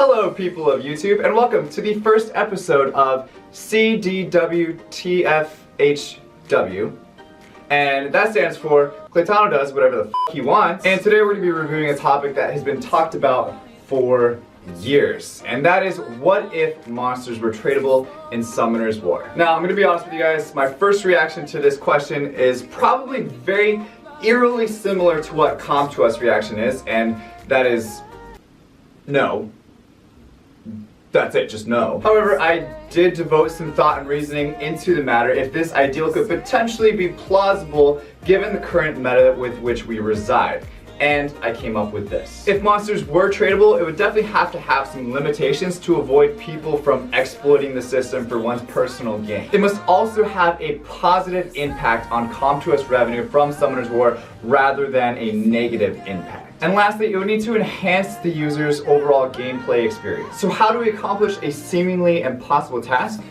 Hello people of YouTube, and welcome to the first episode of CDWTFHW. And that stands for Claytano does whatever the f he wants. And today we're going to be reviewing a topic that has been talked about for years. And that is, what if monsters were tradable in Summoner's War? Now, I'm going to be honest with you guys, my first reaction to this question is probably very eerily similar to what Come To Us reaction is, and that is no. That's it, just no. However, I did devote some thought and reasoning into the matter if this ideal could potentially be plausible given the current meta with which we reside. And I came up with this. If monsters were tradable, it would definitely have to have some limitations to avoid people from exploiting the system for one's personal gain. It must also have a positive impact on Come To Us revenue from Summoner's War rather than a negative impact. And lastly, it would need to enhance the user's overall gameplay experience. So how do we accomplish a seemingly impossible task?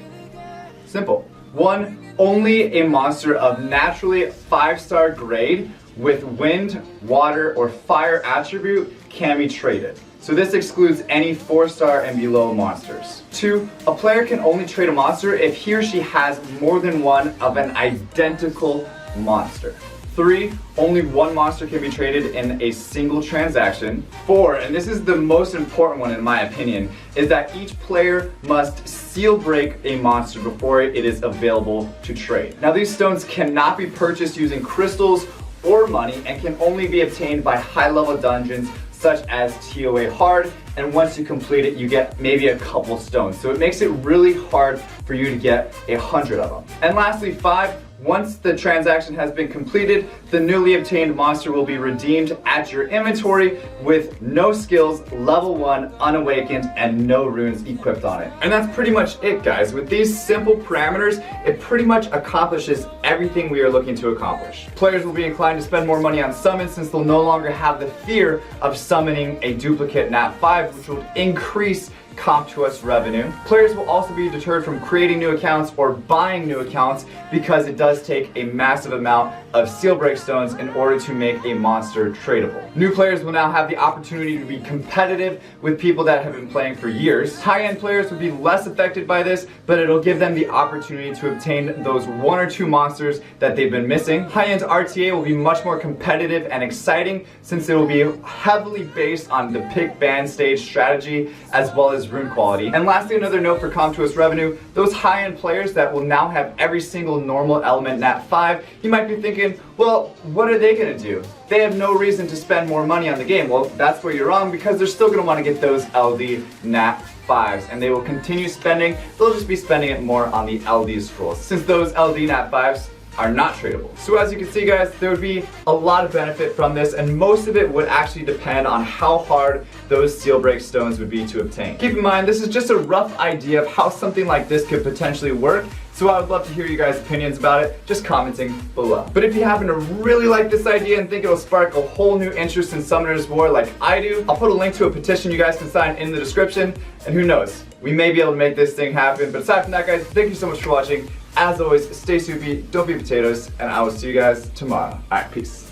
Simple. 1. Only a monster of naturally 5-star grade with wind, water, or fire attribute can be traded. So this excludes any 4-star and below monsters. 2. A player can only trade a monster if he or she has more than one of an identical monster. 3. Only one monster can be traded in a single transaction. 4, and this is the most important one in my opinion, is that each player must seal break a monster before it is available to trade. Now these stones cannot be purchased using crystals or money and can only be obtained by high-level dungeons such as TOA Hard, and once you complete it you get maybe a couple stones. So it makes it really hard for you to get 100 of them. And lastly, 5. Once the transaction has been completed, the newly obtained monster will be redeemed at your inventory with no skills, level 1, unawakened, and no runes equipped on it. And that's pretty much it, guys. With these simple parameters, it pretty much accomplishes everything we are looking to accomplish. Players will be inclined to spend more money on summons since they'll no longer have the fear of summoning a duplicate Nat 5, which will increase Come To Us revenue. Players will also be deterred from creating new accounts or buying new accounts because it does take a massive amount of seal break stones in order to make a monster tradable. New players will now have the opportunity to be competitive with people that have been playing for years. High-end players will be less affected by this, but it'll give them the opportunity to obtain those 1 or 2 monsters that they've been missing. High-end RTA will be much more competitive and exciting since it will be heavily based on the pick ban stage strategy as well as rune quality. And lastly, another note for Come To Us revenue, those high-end players that will now have every single normal element Nat 5, you might be thinking, well, what are they going to do? They have no reason to spend more money on the game. Well, that's where you're wrong, because they're still going to want to get those LD Nat 5s, and they will continue spending. They'll just be spending it more on the LD scrolls, since those LD Nat 5s are not tradable. So as you can see, guys, there would be a lot of benefit from this, and most of it would actually depend on how hard those seal break stones would be to obtain. Keep in mind, this is just a rough idea of how something like this could potentially work, so I would love to hear you guys' opinions about it, just commenting below. But if you happen to really like this idea and think it'll spark a whole new interest in Summoner's War like I do, I'll put a link to a petition you guys can sign in the description, and who knows, we may be able to make this thing happen. But aside from that, guys, thank you so much for watching. As always, stay soupy, don't be potatoes, and I will see you guys tomorrow. Alright, peace.